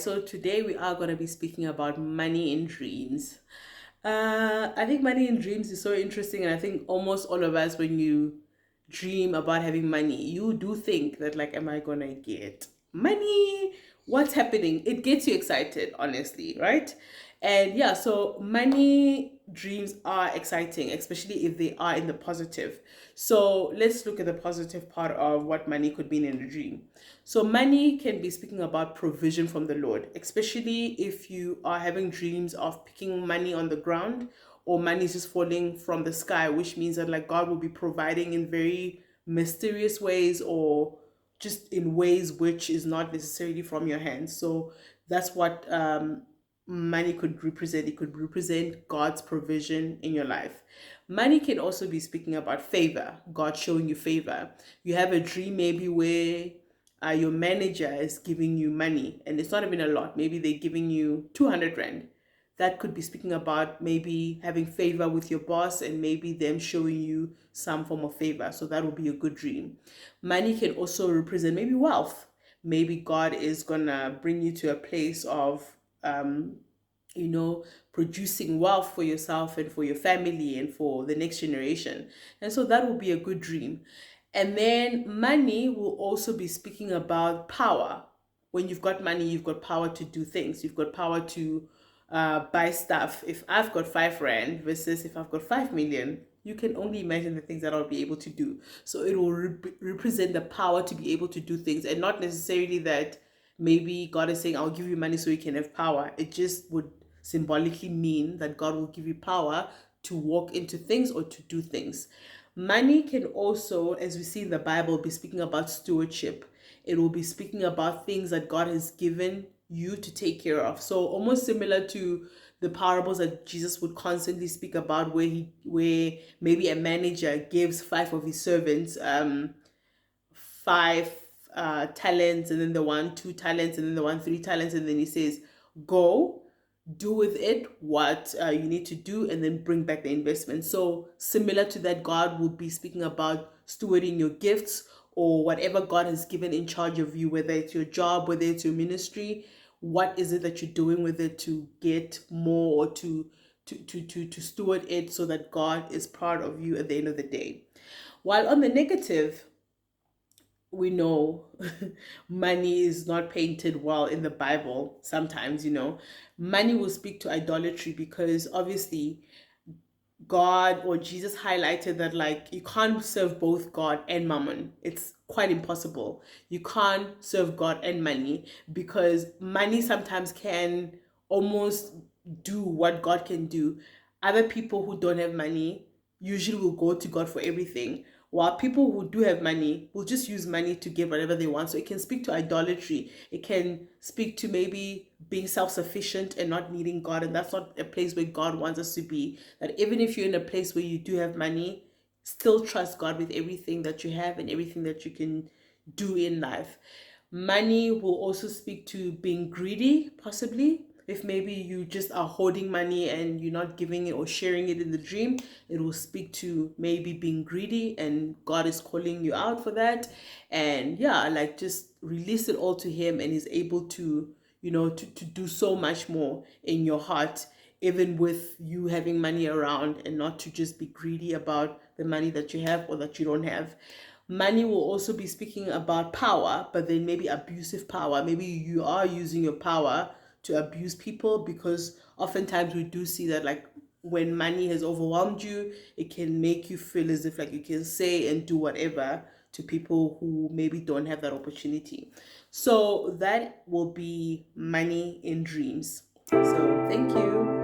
so today we are going to be speaking about money in dreams. I think money in dreams is so interesting, and I think almost all of us, when you dream about having money, you do think that, like, am I gonna get money? What's happening? It gets you excited, honestly, right? And yeah, so money dreams are exciting, especially if they are in the positive. So let's look at the positive part of what money could mean in a dream. So money can be speaking about provision from the Lord, especially if you are having dreams of picking money on the ground or money is just falling from the sky, which means that, like, God will be providing in very mysterious ways or just in ways which is not necessarily from your hands. So that's what money could represent. It could represent God's provision in your life. Money can also be speaking about favor, God showing you favor. You have a dream maybe where your manager is giving you money, and it's not even a lot. Maybe they're giving you 200 rand. That could be speaking about maybe having favor with your boss and maybe them showing you some form of favor. So that would be a good dream. Money can also represent maybe wealth. Maybe God is gonna bring you to a place of um, you know, producing wealth for yourself and for your family and for the next generation. And so that will be a good dream. And then money will also be speaking about power. When you've got money, you've got power to do things. You've got power to buy stuff. If I've got 5 rand versus if I've got 5 million, you can only imagine the things that I'll be able to do. So it will represent the power to be able to do things, and not necessarily that maybe God is saying, I'll give you money so you can have power. It just would symbolically mean that God will give you power to walk into things or to do things. Money can also, as we see in the Bible, be speaking about stewardship. It will be speaking about things that God has given you to take care of. So almost similar to the parables that Jesus would constantly speak about, where maybe a manager gives 5 of his servants 5 talents, and then the one 2 talents, and then the one 3 talents, and then he says, go do with it what you need to do, and then bring back the investment. So similar to that, God will be speaking about stewarding your gifts or whatever God has given in charge of you, whether it's your job, whether it's your ministry. What is it that you're doing with it to get more, or to steward it so that God is proud of you at the end of the day. While on the negative, we know money is not painted well in the Bible. Sometimes, money will speak to idolatry, because obviously God or Jesus highlighted that, like, you can't serve both God and mammon. It's quite impossible. You can't serve God and money, because money sometimes can almost do what God can do. Other people who don't have money usually will go to God for everything, while people who do have money will just use money to give whatever they want. So it can speak to idolatry. It can speak to maybe being self-sufficient and not needing God. And that's not a place where God wants us to be. That even if you're in a place where you do have money, still trust God with everything that you have and everything that you can do in life. Money will also speak to being greedy, possibly. If maybe you just are hoarding money and you're not giving it or sharing it in the dream, it will speak to maybe being greedy, and God is calling you out for that. And yeah, like, just release it all to Him, and He's able to, to do so much more in your heart, even with you having money around, and not to just be greedy about the money that you have or that you don't have. Money will also be speaking about power, but then maybe abusive power. Maybe you are using your power to abuse people, because oftentimes we do see that, like, when money has overwhelmed you, it can make you feel as if, like, you can say and do whatever to people who maybe don't have that opportunity. So that will be money in dreams. So thank you.